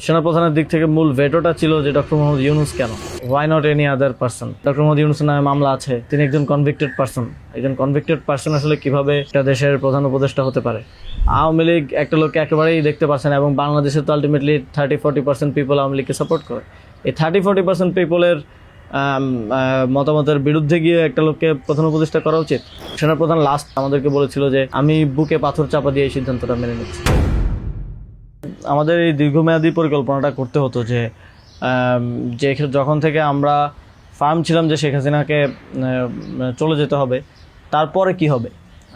সেনাপ্রধানের দিক থেকে মূল ভেটোটা ছিল যে ডক্টর মোহাম্মদ ইউনূস কেন, why not any other person. Doctor Mohammad ইউনূসের নামে মামলা আছে, তিনি একজন কনভিক্টেড পারসন। একজন কনভিক্টেড পারসন আসলে কিভাবে একটা দেশের প্রধান উপদেষ্টা হতে পারে? আওয়ামী লীগ একটা লোককে একেবারেই দেখতে পাচ্ছে না, এবং বাংলাদেশে তো আলটিমেটলি 30-40% পিপল আওয়ামী লীগকে সাপোর্ট করে। এই 30-40% পিপলের মতামতের বিরুদ্ধে গিয়ে একটা লোককে প্রধান উপদেষ্টা করা উচিত? সেনাপ্রধান লাস্ট আমাদেরকে বলেছিল যে আমি বুকে পাথর চাপা দিয়ে এই সিদ্ধান্তটা মেনে নিচ্ছি। আমাদের এই দীর্ঘমেয়াদী পরিকল্পনাটা করতে হতো যে যখন থেকে আমরা ফার্ম ছিলাম যে শেখ হাসিনাকে চলে যেতে হবে, তারপরে কি হবে।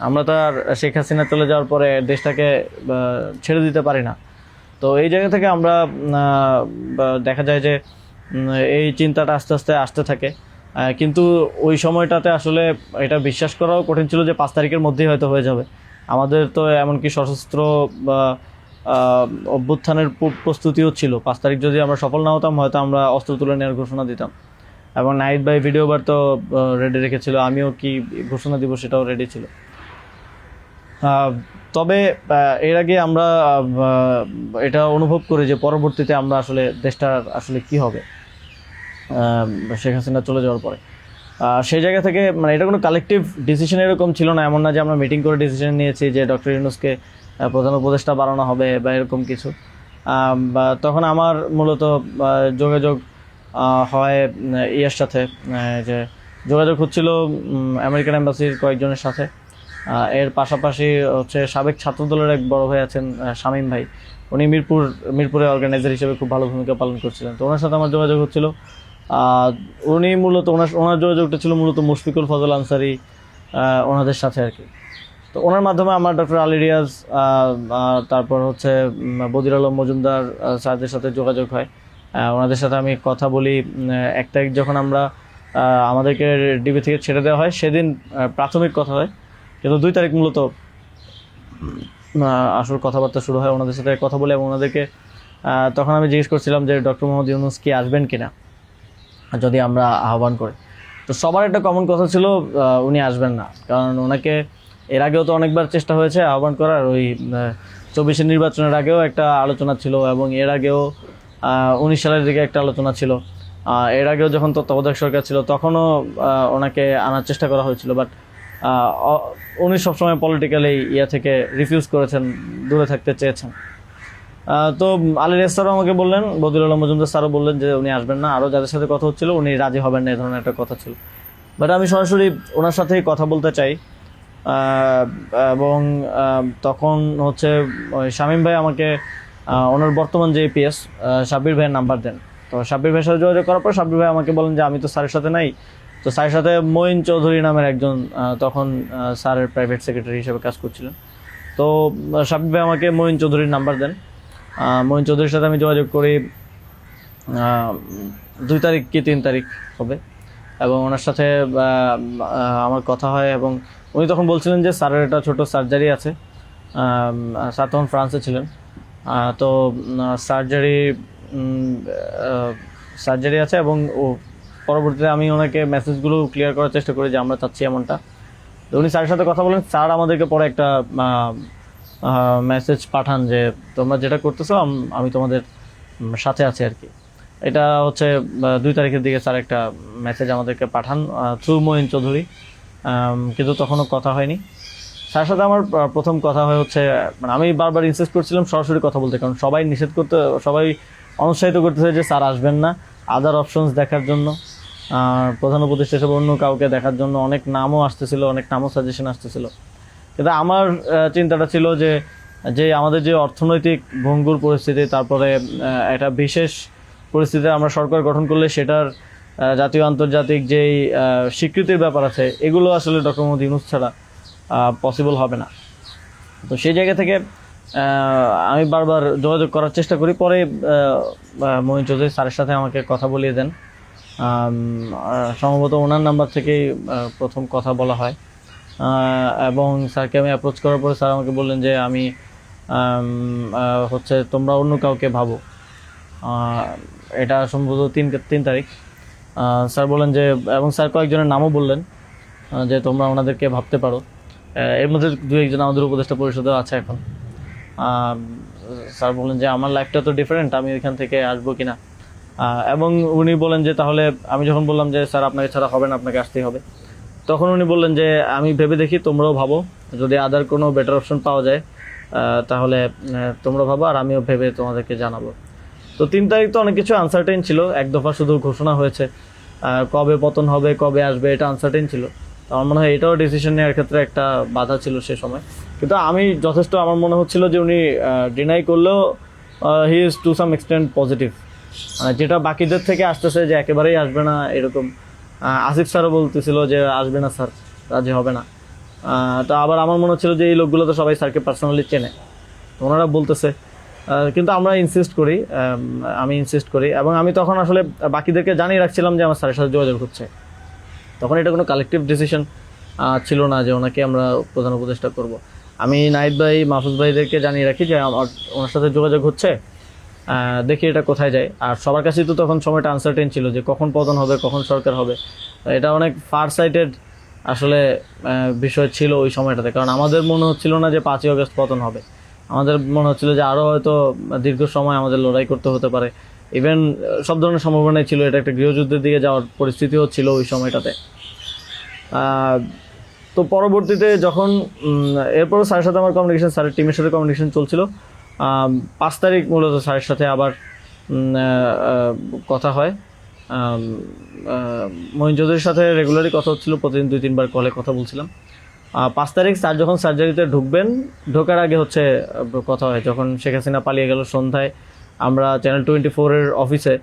আমরা তো আর শেখ হাসিনা চলে যাওয়ার পরে দেশটাকে ছেড়ে দিতে পারি না। তো এই জায়গা থেকে আমরা দেখা যায় যে এই চিন্তাটা আস্তে আস্তে আসতে থাকে, কিন্তু ওই সময়টাতে আসলে এটা বিশ্বাস করাও কঠিন ছিল যে 5 তারিখের মধ্যেই হয়তো হয়ে যাবে। আমাদের তো এমনকি সশস্ত্র বা অভ্যুত্থানের প্রস্তুতিও ছিল। 5 তারিখ যদি আমরা সফল না হতাম, হয়তো আমরা অস্ত্র তুলে নেওয়ার ঘোষণা দিতাম, এবং নাহিদ ভাই ভিডিও বার তো রেডি রেখেছিল, আমিও কি ঘোষণা দিব সেটাও রেডি ছিল। তবে এর আগে আমরা এটা অনুভব করি যে পরবর্তীতে আমরা আসলে দেশটার আসলে কি হবে শেখ হাসিনা চলে যাওয়ার পরে। সেই জায়গা থেকে মানে এটা কোনো কালেকটিভ ডিসিশন এরকম ছিল না, এমন না যে আমরা মিটিং করে ডিসিশন নিয়েছি যে ডক্টর ইউনূসকে প্রধান উপদেষ্টা বানানো হবে বা এরকম কিছু। তখন আমার মূলত যোগাযোগ হয় ইয়ের সাথে, যে যোগাযোগ হচ্ছিল আমেরিকান এম্বাসির কয়েকজনের সাথে। এর পাশাপাশি হচ্ছে সাবেক ছাত্রদলের এক বড় ভাই আছেন শামীম ভাই, উনি মিরপুরে অর্গানাইজার হিসেবে খুব ভালো ভূমিকা পালন করছিলেন। তো ওনার সাথে আমার যোগাযোগ হচ্ছিল। উনি মূলত ওনার যোগাযোগটা ছিল মূলত মুশফিকুল ফজল আনসারি ওনাদের সাথে আর কি। তো ওনার মাধ্যমে আমার ডক্টর আলী রিয়াজ, তারপর হচ্ছে বদির আলম মজুমদার স্যারদের সাথে যোগাযোগ হয়। ওনাদের সাথে আমি কথা বলি। 1 তারিখ যখন আমরা আমাদেরকে ডিবি থেকে ছেড়ে দেওয়া হয়, সেদিন প্রাথমিক কথা হয়, কিন্তু 2 তারিখ মূলত আসল কথাবার্তা শুরু হয়। ওনাদের সাথে কথা বলে এবং ওনাদেরকে তখন আমি জিজ্ঞেস করছিলাম যে ডক্টর মোহাম্মদ ইউনূস কি আসবেন কিনা যদি আমরা আহ্বান করি। তো সবার একটা কমন কথা ছিল উনি আসবেন না, কারণ ওনাকে এর আগেও তো অনেকবার চেষ্টা হয়েছে আহ্বান করার। ওই 24-এর নির্বাচনের আগেও একটা আলোচনা ছিল, এবং এর আগেও 19 সালের দিকে একটা আলোচনা ছিল। এর আগেও যখন তত্ত্বাবধায়ক সরকার ছিল তখনও ওনাকে আনার চেষ্টা করা হয়েছিল, বাট উনি সবসময় পলিটিক্যালি থেকে রিফিউজ করেছেন, দূরে থাকতে চেয়েছেন। তো আলী রিয়াজ স্যারও আমাকে বললেন, বদির আলম মজুমদার স্যারও বললেন যে উনি আসবেন না। আরও যাদের সাথে কথা হচ্ছিল উনি রাজি হবেন না, এই ধরনের একটা কথা ছিল। বাট আমি সরাসরি ওনার সাথেই কথা বলতে চাই, এবং তখন হচ্ছে শামীম ভাই আমাকে ওনার বর্তমান যে এপিএস সাব্বির ভাইয়ের নাম্বার দেন। তো সাব্বির ভাইয়ের সাথে যোগাযোগ করার পর সাব্বির ভাই আমাকে বলেন যে আমি তো স্যারের সাথে নাই। তো স্যারের সাথে মঈন চৌধুরী নামের একজন তখন স্যারের প্রাইভেট সেক্রেটারি হিসেবে কাজ করছিলেন। তো সাব্বির ভাই আমাকে মঈন চৌধুরীর নাম্বার দেন। মঈন চৌধুরীর সাথে আমি যোগাযোগ করি 2 তারিখ কি 3 তারিখ হবে, এবং ওনার সাথে আমার কথা হয়। এবং উনি তখন বলছিলেন যে স্যারের একটা ছোটো সার্জারি আছে। স্যার তখন ফ্রান্সে ছিলেন। তো সার্জারি আছে, এবং পরবর্তীতে আমি ওনাকে মেসেজগুলো ক্লিয়ার করার চেষ্টা করি যে আমরা চাচ্ছি এমনটা। তো উনি স্যারের সাথে কথা বলেন। স্যার আমাদেরকে পরে একটা মেসেজ পাঠান যে তোমরা যেটা করতেছো আমি তোমাদের সাথে আছি আর কি। এটা হচ্ছে 2 তারিখের দিকে স্যার একটা মেসেজ আমাদেরকে পাঠান থ্রু মঈন চৌধুরী, কিন্তু তখনও কথা হয়নি। স্যারের সাথে আমার প্রথম কথা হচ্ছে, মানে আমি বারবার ইনসিস্ট করছিলাম সরাসরি কথা বলতে, কারণ সবাই অনুৎসাহিত করতেছে যে স্যার আসবেন না, আদার অপশনস দেখার জন্য, প্রধান উপদেষ্টা হিসেবে অন্য কাউকে দেখার জন্য অনেক নামও আসতেছিল, অনেক নামও সাজেশন আসতেছিল। কিন্তু আমার চিন্তাটা ছিল যে আমাদের যে অর্থনৈতিক ভঙ্গুর পরিস্থিতি, তারপরে একটা বিশেষ পরিস্থিতিতে আমরা সরকার গঠন করলে সেটার জাতীয় আন্তর্জাতিক যেই স্বীকৃতির ব্যাপার আছে, এগুলো আসলে ডক্টর মোহাম্মদ ইউনূস ছাড়া পসিবল হবে না। তো সেই জায়গা থেকে আমি বারবার যোগাযোগ করার চেষ্টা করি। পরে মঈন চৌধুরী স্যারের সাথে আমাকে কথা বলিয়ে দেন। সম্ভবত ওনার নাম্বার থেকেই প্রথম কথা বলা হয়, এবং স্যারকে আমি অ্যাপ্রোচ করার পরে স্যার আমাকে বললেন যে আমি হচ্ছে তোমরা অন্য কাউকে ভাবো। এটা সম্ভবত 3 তারিখ। স্যার বললেন যে, এবং স্যার কয়েকজনের নামও বললেন যে তোমরা ওনাদেরকে ভাবতে পারো। এর মধ্যে 2-1 জন আমাদের উপদেষ্টা পরিষদেও আছে এখন। স্যার বললেন যে আমার লাইফটা তো ডিফারেন্ট, আমি ওইখান থেকে আসবো কিনা। এবং উনি বলেন যে তাহলে, আমি যখন বললাম যে স্যার আপনাকে ছাড়া হবে না, আপনাকে আসতেই হবে, তখন উনি বললেন যে আমি ভেবে দেখি, তোমরাও ভাবো, যদি আদার কোনো বেটার অপশন পাওয়া যায় তাহলে তোমরা ভাবো, আর আমিও ভেবে তোমাদেরকে জানাবো। তো 3 তারিখ তো অনেক কিছু আনসার্টেন ছিল, এক দফা শুধু ঘোষণা হয়েছে, কবে পতন হবে, কবে আসবে, এটা আনসার্টেন ছিল। তো আমার মনে হয় এটাও ডিসিশন নেওয়ার ক্ষেত্রে একটা বাধা ছিল সে সময়। কিন্তু আমি যথেষ্ট, আমার মনে হচ্ছিল যে উনি ডিনাই করলেও he is to some extent positive, যেটা বাকিদের থেকে আসতেছে যে একেবারেই আসবে না এরকম। আসিফ স্যারও বলতেছিল যে আসবে না স্যার, রাজি হবে না। তো আবার আমার মনে হচ্ছিল যে এই লোকগুলো তো সবাই স্যারকে পার্সোনালি চেনে, তো ওনারা বলতেছে, কিন্তু আমরা ইনসিস্ট করি, আমি ইনসিস্ট করি, এবং আমি তখন আসলে বাকিদেরকে জানিয়ে রাখছিলাম যে আমার স্যারের সাথে যোগাযোগ হচ্ছে। তখন এটা কোনো কালেকটিভ ডিসিশন ছিল না যে ওনাকে আমরা প্রধান উপদেষ্টা করব। আমি নাহিদ ভাই, মাহফুজ ভাইদেরকে জানিয়ে রাখি যে আমার ওনার সাথে যোগাযোগ হচ্ছে, দেখি এটা কোথায় যায়। আর সবার কাছেই তো তখন সময়টা আনসার্টেন ছিল যে কখন পতন হবে, কখন সরকার হবে। এটা অনেক ফার সাইটেড আসলে বিষয় ছিল ওই সময়টাতে, কারণ আমাদের মনে হচ্ছিল না যে 5ই আগস্ট পতন হবে, আমাদের মনে হচ্ছিল যে আরও হয়তো দীর্ঘ সময় আমাদের লড়াই করতে হতে পারে। ইভেন সব ধরনের সম্ভাবনাই ছিল, এটা একটা গৃহযুদ্ধের দিকে যাওয়ার পরিস্থিতিও ছিল ওই সময়টাতে। তো পরবর্তীতে যখন এরপরও স্যারের সাথে আমার কমিউনিকেশন, স্যারের টিমের সাথে কমিউনিকেশন চলছিল। 5 তারিখ মূলত স্যারের সাথে আবার কথা হয়। মহিন চৌধুরীর সাথে রেগুলারই কথা হচ্ছিল, প্রতিদিন 2-3 বার কলে কথা বলছিলাম। 5 তারিখ স্যার যখন সার্জারিতে ঢুকবেন, ঢোকার আগে হচ্ছে কথা হয়, যখন শেখ হাসিনা পালিয়ে গেল সন্ধ্যায়, আমরা চ্যানেল 24-এর অফিসে,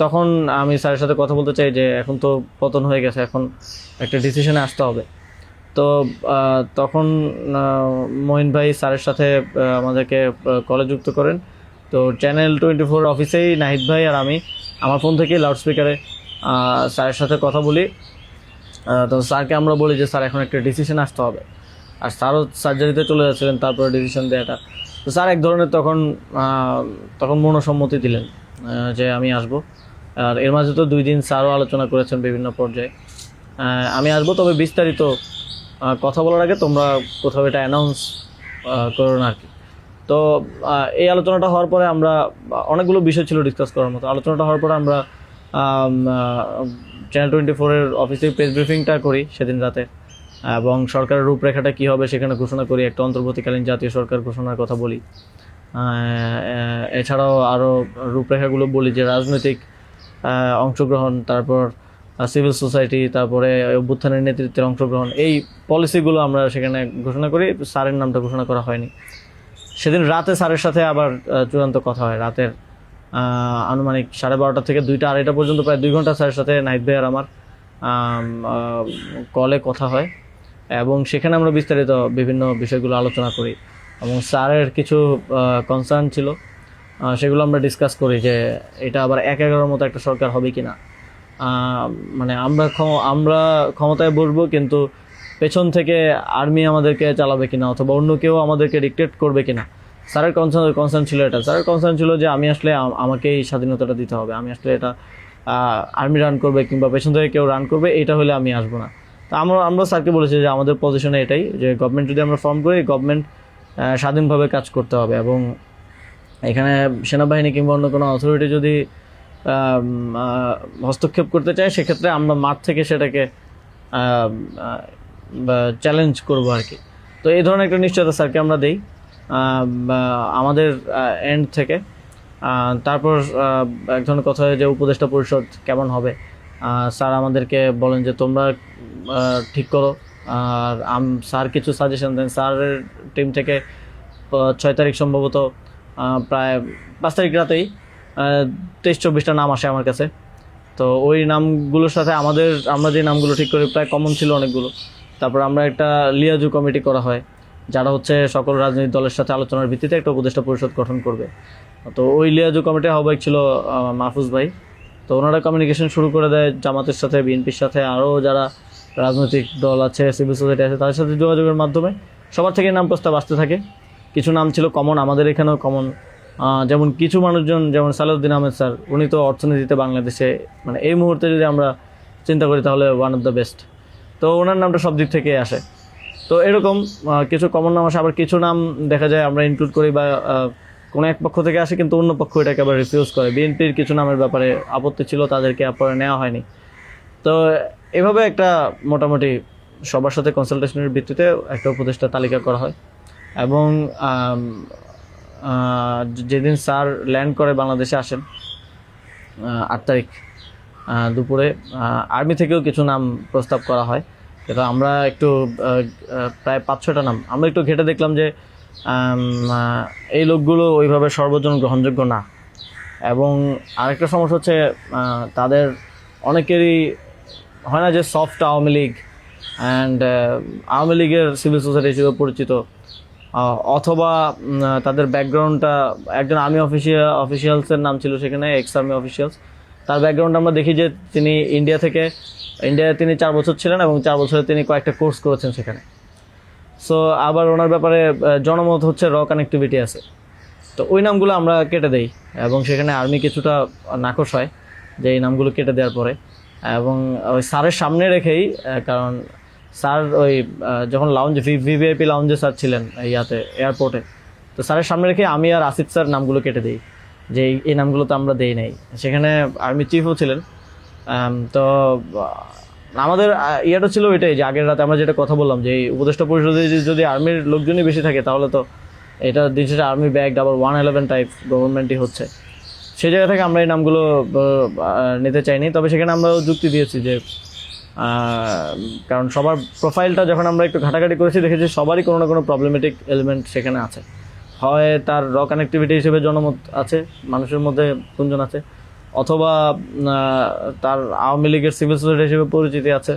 তখন আমি স্যারের সাথে কথা বলতে চাই যে এখন তো পতন হয়ে গেছে, এখন একটা ডিসিশনে আসতে হবে। তো তখন মহিন ভাই স্যারের সাথে আমাদেরকে কলে যুক্ত করেন। তো চ্যানেল 24 অফিসেই নাহিদ ভাই আর আমি আমার ফোন থেকে লাউডস্পিকারে স্যারের সাথে কথা বলি। তো স্যারকে আমরা বলি যে স্যার এখন একটা ডিসিশন আসতে হবে, আর স্যারও সার্জারিতে চলে যাচ্ছিলেন তারপরে ডিসিশন দেওয়াটা। তো স্যার এক ধরনের তখন মনসম্মতি দিলেন যে আমি আসব। আর এর মাঝে তো 2 দিন স্যারও আলোচনা করেছেন বিভিন্ন পর্যায়ে, আমি আসবো, তবে বিস্তারিত কথা বলার আগে তোমরা কোথাও এটা অ্যানাউন্স করো না আর কি। তো এই আলোচনাটা হওয়ার পরে আমরা, অনেকগুলো বিষয় ছিল ডিসকাস করার মতো, আলোচনাটা হওয়ার পরে আমরা চ্যানেল 24-এর অফিসে প্রেস ব্রিফিংটা করি সেদিন রাতে, এবং সরকারের রূপরেখাটা কী হবে সেখানে ঘোষণা করি, একটা অন্তর্বর্তীকালীন জাতীয় সরকার ঘোষণার কথা বলি। এছাড়াও আরও রূপরেখাগুলো বলি যে রাজনৈতিক অংশগ্রহণ, তারপর সিভিল সোসাইটি, তারপরে অভ্যুত্থানের নেতৃত্বের অংশগ্রহণ, এই পলিসিগুলো আমরা সেখানে ঘোষণা করি। স্যারের নামটা ঘোষণা করা হয়নি। সেদিন রাতে স্যারের সাথে আবার চূড়ান্ত কথা হয়, রাতের আনুমানিক 12:30 থেকে 2টা-2:30 পর্যন্ত প্রায় 2 ঘন্টা স্যারের সাথে নাহিদ ভাই আর আমার কলে কথা হয়, এবং সেখানে আমরা বিস্তারিত বিভিন্ন বিষয়গুলো আলোচনা করি, এবং স্যারের কিছু কনসার্ন ছিল সেগুলো আমরা ডিসকাস করি যে এটা আবার 1-11 মতো একটা সরকার হবে কি না, মানে আমরা ক্ষমতায় বসবো কিন্তু পেছন থেকে আর্মি আমাদেরকে চালাবে কিনা, অথবা অন্য কেউ আমাদেরকে ডিক্টেট করবে কিনা। স্যারের কনসার্ন ছিল এটা। স্যারের কনসার্ন ছিল যে আমি আসলে আমাকেই স্বাধীনতাটা দিতে হবে, আমি আসলে এটা আর্মি রান করবে কিংবা পেছন থেকে কেউ রান করবে, এটা হলে আমি আসবো না। তো আমরা স্যারকে বলেছি যে আমাদের পজিশনে এটাই, যে গভর্নমেন্ট যদি আমরা ফর্ম করি, গভর্নমেন্ট স্বাধীনভাবে কাজ করতে হবে, এবং এখানে সেনাবাহিনী কিংবা অন্য কোনো অথরিটি যদি হস্তক্ষেপ করতে চায়, সেক্ষেত্রে আমরা মাঠ থেকে সেটাকে চ্যালেঞ্জ করবো আর কি। তো এই ধরনের একটা নিশ্চয়তা স্যারকে আমরা দিই আমাদের এন্ড থেকে। তারপর এক ধরনের কথা হয় যে উপদেষ্টা পরিষদ কেমন হবে, স্যার আমাদেরকে বলেন যে তোমরা ঠিক করো, আর স্যার কিছু সাজেশন দেন। স্যারের টিম থেকে 6 তারিখ সম্ভবত প্রায় 5 তারিখ রাতেই 23-24টা নাম আসে আমার কাছে। তো ওই নামগুলোর সাথে আমরা যে নামগুলো ঠিক করি প্রায় কমন ছিল অনেকগুলো। তারপর আমরা একটা লিয়াজু কমিটি করা হয়, যারা হচ্ছে সকল রাজনৈতিক দলের সাথে আলোচনার ভিত্তিতে একটা উপদেষ্টা পরিষদ গঠন করবে। তো ওই লিয়াজু কমিটির আহ্বায়ক ছিল মাহফুজ ভাই। তো ওনারা কমিউনিকেশন শুরু করে দেয় জামাতের সাথে, বিএনপির সাথে, আরও যারা রাজনৈতিক দল আছে, সিভিল সোসাইটি আছে, তাদের সাথে যোগাযোগের মাধ্যমে সবার থেকে নাম প্রস্তাব আসতে থাকে। কিছু নাম ছিল কমন, আমাদের এখানেও কমন, যেমন কিছু মানুষজন, যেমন সালাউদ্দিন আহমেদ স্যার, উনি তো অর্থনীতিতে বাংলাদেশে মানে এই মুহূর্তে যদি আমরা চিন্তা করি তাহলে ওয়ান অফ দ্য বেস্ট। তো ওনার নামটা সব দিক থেকে আসে। তো এরকম কিছু কমন নাম আসে, আবার কিছু নাম দেখা যায় আমরা ইনক্লুড করি বা কোনো এক পক্ষ থেকে আসে, কিন্তু অন্য পক্ষ এটাকে আবার রিফিউজ করে। বিএনপির কিছু নামের ব্যাপারে আপত্তি ছিল, তাদেরকে পরে নেওয়া হয়নি। তো এভাবে একটা মোটামুটি সবার সাথে কনসালটেশনের ভিত্তিতে একটা উপদেষ্টা তালিকা করা হয়। এবং যেদিন স্যার ল্যান্ড করে বাংলাদেশে আসেন 8 তারিখ দুপুরে, আর্মি থেকেও কিছু নাম প্রস্তাব করা হয়। কিন্তু আমরা একটু প্রায় 5-6টা নাম আমরা একটু ঘেটে দেখলাম যে এই লোকগুলো ওইভাবে সর্বজন গ্রহণযোগ্য না। এবং আরেকটা সমস্যা হচ্ছে তাদের অনেকেরই হয় না যে সফট আওয়ামী লীগ অ্যান্ড আওয়ামী লীগের সিভিল সোসাইটি হিসেবে পরিচিত, অথবা তাদের ব্যাকগ্রাউন্ডটা একজন আর্মি অফিসিয়ালসের নাম ছিল সেখানে, এক্স আর্মি অফিসিয়ালস। তার ব্যাকগ্রাউন্ড আমরা দেখি যে তিনি ইন্ডিয়ায় তিনি 4 বছর ছিলেন এবং 4 বছরে তিনি কয়েকটা কোর্স করেছেন সেখানে। সো আবার ওনার ব্যাপারে জনমত হচ্ছে র কানেক্টিভিটি আছে। তো ওই নামগুলো আমরা কেটে দেই এবং সেখানে আর্মি কিছুটা নাকশ হয় যে এই নামগুলো কেটে দেওয়ার পরে। এবং ওই স্যারের সামনে রেখেই, কারণ স্যার ওই যখন ভিভিআইপি লাউঞ্জে স্যার ছিলেন এয়ারপোর্টে, তো স্যারের সামনে রেখে আমি আর আসিফ স্যার নামগুলো কেটে দিই যে এই নামগুলো তো আমরা দেই নাই। সেখানে আর্মি চিফও ছিলেন। তো আমাদের ইয়েটা ছিল এটাই যে আগের রাতে আমরা যেটা কথা বললাম যে এই উপদেষ্টা পরিষদে যদি আর্মির লোকজনই বেশি থাকে তাহলে তো এটা দিন শেষে আর্মি ব্যাগড আবার 111 টাইপ গভর্নমেন্টই হচ্ছে। সেই জায়গা থেকে আমরা এই নামগুলো নিতে চাইনি। তবে সেখানে আমরা যুক্তি দিয়েছি যে কারণ সবার প্রোফাইলটা যখন আমরা একটু ঘাটাঘাটি করেছি দেখেছি সবারই কোনো না কোনো প্রবলেমেটিক এলিমেন্ট সেখানে আছে। হয় তার র কানেক্টিভিটি হিসেবে জনমত আছে, মানুষের মধ্যে গুঞ্জন আছে, অথবা তার আওয়ামী লীগের সিভিল সোসাইটি হিসেবে পরিচিতি আছে।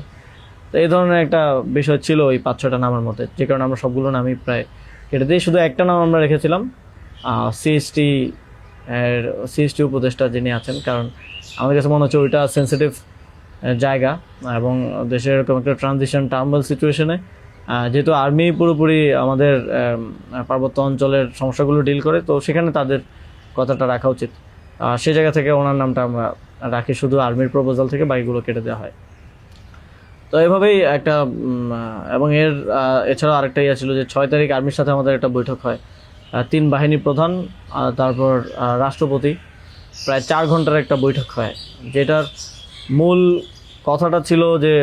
তো এই ধরনের একটা বিষয় ছিল ওই 5-6টা নামের মধ্যে, যে কারণে আমরা সবগুলো নামই প্রায় কেটে দিয়ে শুধু একটা নাম আমরা রেখেছিলাম, সিএসটি উপদেষ্টা যিনি আছেন। কারণ আমাদের কাছে মনে হচ্ছে ওইটা সেন্সিটিভ জায়গা এবং দেশের এরকম একটা ট্রানজিশন টার্মাল সিচুয়েশনে যেহেতু আর্মি পুরোপুরি আমাদের পার্বত্য অঞ্চলের সমস্যাগুলো ডিল করে, তো সেখানে তাদের কথাটা রাখা উচিত। সেই জায়গা থেকে ওনার নামটা আমরা রাখি, শুধু আর্মির প্রপোজাল থেকে বাকিগুলো কেটে দেওয়া হয়। তো এভাবেই একটা এবং এছাড়াও আরেকটা ইয়ে ছিল যে 6 তারিখ আর্মির সাথে আমাদের একটা বৈঠক হয়, 3 বাহিনী প্রধান তারপর রাষ্ট্রপতি, প্রায় 4 ঘন্টার একটা বৈঠক হয়। যেটার মূল কথাটা ছিল যে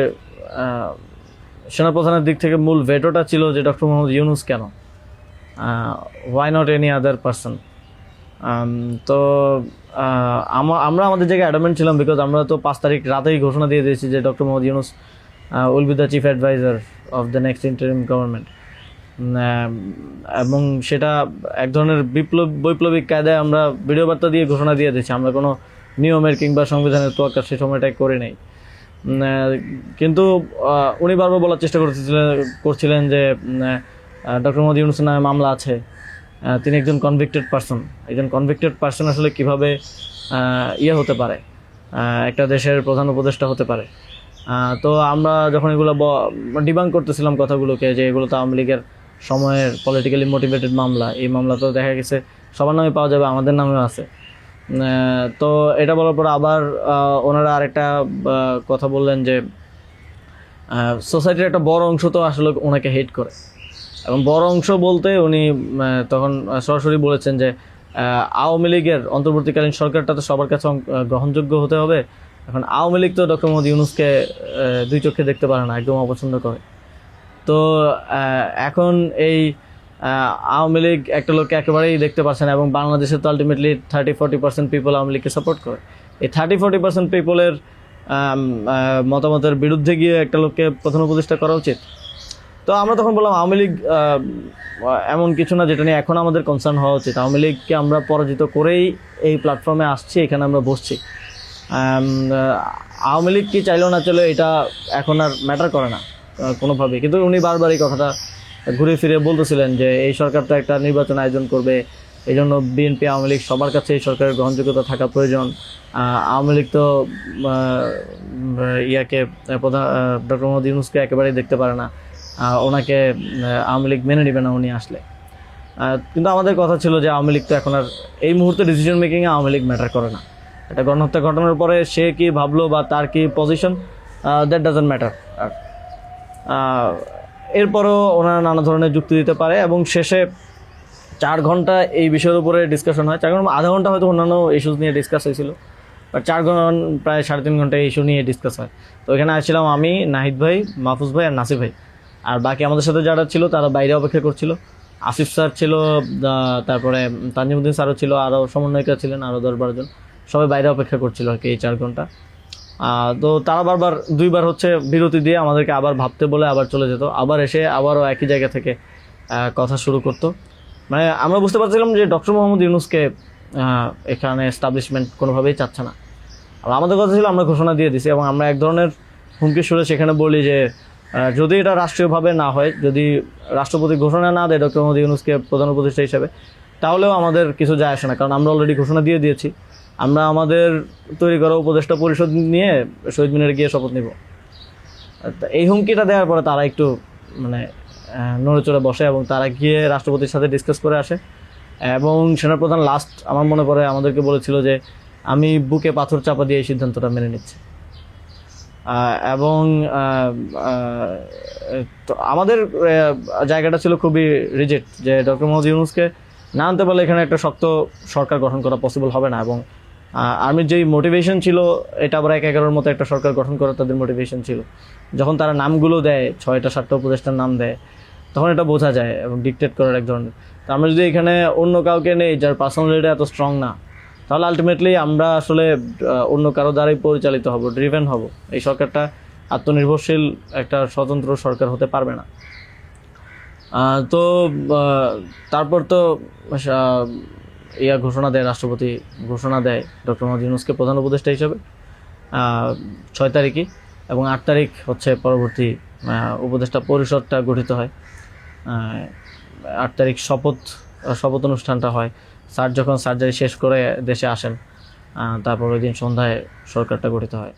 সেনাপ্রধানের দিক থেকে মূল ভেটোটা ছিল যে ডক্টর মোহাম্মদ ইউনূস কেন, why not any other person. তো আমরা আমাদের জায়গায় অ্যাডামেন্ট ছিলাম, বিকজ আমরা তো 5 তারিখ রাতেই ঘোষণা দিয়ে দিয়েছি যে doctor Mohammad Yunus will be the chief adviser of the next interim government. এবং সেটা এক ধরনের বৈপ্লবিক কায়দায় আমরা ভিডিও বার্তা দিয়ে ঘোষণা দিয়ে দিয়েছি, আমরা কোনো নিয়মের কিংবা সংবিধানের তোয়াক্কা সে সময়টাই করে নেই। কিন্তু উনি বারবার বলার চেষ্টা করছিলেন যে ডক্টর মোহাম্মদ ইউনূসের নামে মামলা আছে, তিনি একজন কনভিক্টেড পারসন। একজন কনভিক্টেড পারসন আসলে কীভাবে হতে পারে, একটা দেশের প্রধান উপদেষ্টা হতে পারে। তো আমরা যখন এগুলো ডিবাঙ্ক করতেছিলাম কথাগুলোকে যে এগুলো তো আওয়ামী লীগের সময়ের পলিটিক্যালি মোটিভেটেড মামলা, এই মামলা তো দেখা গেছে সবার নামে পাওয়া যাবে, আমাদের নামেও আছে। তো এটা বলার পর আবার ওনারা আরেকটা কথা বললেন যে সোসাইটির একটা বড় অংশ তো আসলে ওনাকে হেট করে, এবং বড় অংশ বলতে উনি তখন সরাসরি বলেছেন যে আওয়ামী লীগের অন্তর্বর্তীকালীন সরকারটা তো সবার কাছে গ্রহণযোগ্য হতে হবে। এখন আওয়ামী লীগ তো ডক্টর মোহাম্মদ ইউনূসকে 2 চোখে দেখতে পারে না, একদম অপছন্দ করে। তো এখন এই আওয়ামী লীগ একটা লোককে একেবারেই দেখতে পাচ্ছে না, এবং বাংলাদেশে তো আলটিমেটলি 30-40% পিপল আওয়ামী লীগকে সাপোর্ট করে। এই 30-40% পিপলের মতামতের বিরুদ্ধে গিয়ে একটা লোককে প্রধান উপদেষ্টা করা উচিত। তো আমরা তখন বললাম আওয়ামী লীগ এমন কিছু না যেটা নিয়ে এখন আমাদের কনসার্ন হওয়া উচিত। আওয়ামী লীগকে আমরা পরাজিত করেই এই প্ল্যাটফর্মে আসছি, এখানে আমরা বসছি। আওয়ামী লীগ কি চাইলেও না চলে এটা এখন আর ম্যাটার করে না কোনোভাবেই। কিন্তু উনি বারবার এই কথাটা ঘুরে ফিরে বলতেছিলেন যে এই সরকার তো একটা নির্বাচন আয়োজন করবে, এই জন্য বিএনপি আওয়ামী লীগ সবার কাছে এই সরকারের গ্রহণযোগ্যতা থাকা প্রয়োজন। আওয়ামী লীগ তো ডক্টর মোহাম্মদ ইউনূসকে একেবারেই দেখতে পারে না, ওনাকে আওয়ামী লীগ মেনে নেবে না উনি আসলে। কিন্তু আমাদের কথা ছিল যে আওয়ামী লীগ তো এখন আর এই মুহূর্তে ডিসিশন মেকিংয়ে আওয়ামী লীগ ম্যাটার করে না। একটা গণহত্যা ঘটনার পরে সে কি ভাবলো বা তার কি পজিশন, দ্যাট ডাজন্ট ম্যাটার। এরপরও ওনারা নানা ধরনের যুক্তি দিতে পারে, এবং শেষে 4 ঘন্টা এই বিষয়ের উপরে ডিসকাশন হয়। 4 ঘন্টা, আধা ঘন্টা হয়তো অন্যান্য ইস্যুস নিয়ে ডিসকাস হয়েছিল, বাট 4 ঘন্টা প্রায় 3.5 ঘন্টা ইস্যু নিয়ে ডিসকাস হয়। তো এখানে আসছিলাম আমি, নাহিদ ভাই, মাহফুজ ভাই আর নাসির ভাই। আর বাকি আমাদের সাথে যারা ছিল তারা বাইরে অপেক্ষা করছিল। আসিফ স্যার ছিল, তারপরে তানজিমুদ্দিন স্যারও ছিল, আরও সমন্বয়িকা ছিলেন আরও 10-12 জন, সবাই বাইরে অপেক্ষা করছিল আর কি এই 4 ঘন্টা। তো তারা বারবার 2বার হচ্ছে বিরতি দিয়ে আমাদেরকে আবার ভাবতে বলে আবার চলে যেত, আবার এসে আবারও একই জায়গা থেকে কথা শুরু করতো। মানে আমরা বুঝতে পারছিলাম যে ডক্টর মোহাম্মদ ইউনূসকে এখানে এস্টাবলিশমেন্ট কোনোভাবেই চাচ্ছে না। আর আমাদের কথা ছিল আমরা ঘোষণা দিয়ে দিছি, এবং আমরা এক ধরনের হুমকি সুরে সেখানে বলি যে যদি এটা রাষ্ট্রীয়ভাবে না হয়, যদি রাষ্ট্রপতি ঘোষণা না দেয় ডক্টর মোহাম্মদ ইউনূসকে প্রধান উপদেষ্টা হিসেবে, তাহলেও আমাদের কিছু যায় আসে না, কারণ আমরা অলরেডি ঘোষণা দিয়ে দিয়েছি। আমরা আমাদের তৈরি করা উপদেষ্টা পরিষদ নিয়ে শহীদ মিনারে গিয়ে শপথ নিব। এই হুমকিটা দেওয়ার পরে তারা একটু মানে নড়েচড়ে বসে, এবং তারা গিয়ে রাষ্ট্রপতির সাথে ডিসকাস করে আসে। এবং সেনাপ্রধান লাস্ট আমার মনে পড়ে আমাদেরকে বলেছিল যে আমি বুকে পাথর চাপা দিয়ে এই সিদ্ধান্তটা মেনে নিচ্ছি। এবং তো আমাদের জায়গাটা ছিল খুবই রিজেক্ট, যে ডক্টর মোহাম্মদ ইউনূসকে না আনতে পারলে এখানে একটা শক্ত সরকার গঠন করা পসিবল হবে না। এবং আর্মির যেই মোটিভেশন ছিল, এটা আবার 1-11-র মতো একটা সরকার গঠন করার তাদের মোটিভেশন ছিল। যখন তারা নামগুলো দেয়, 6টা-7টা উপদেষ্টার নাম দেয়, তখন এটা বোঝা যায়, এবং ডিকটেট করার এক ধরনের। তো আমরা যদি এখানে অন্য কাউকে নেই যার পার্সোনালিটি এত স্ট্রং না, তাহলে আলটিমেটলি আমরা আসলে অন্য কারো দ্বারাই পরিচালিত হব, ড্রিভেন হব। এই সরকারটা আত্মনির্ভরশীল একটা স্বতন্ত্র সরকার হতে পারবে না। তো তারপর তো ঘোষণা দেয়, রাষ্ট্রপতি ঘোষণা দেয় ডক্টর মোহাম্মদ ইউনূসকে প্রধান উপদেষ্টা হিসেবে 6 তারিখই, এবং 8 তারিখ হচ্ছে পরবর্তী উপদেষ্টা পরিষদটা গঠিত হয়। 8 তারিখ শপথ অনুষ্ঠানটা হয়। স্যার যখন সার্জারি শেষ করে দেশে আসেন, তারপর ওই দিন সন্ধ্যায় সরকারটা গঠিত হয়।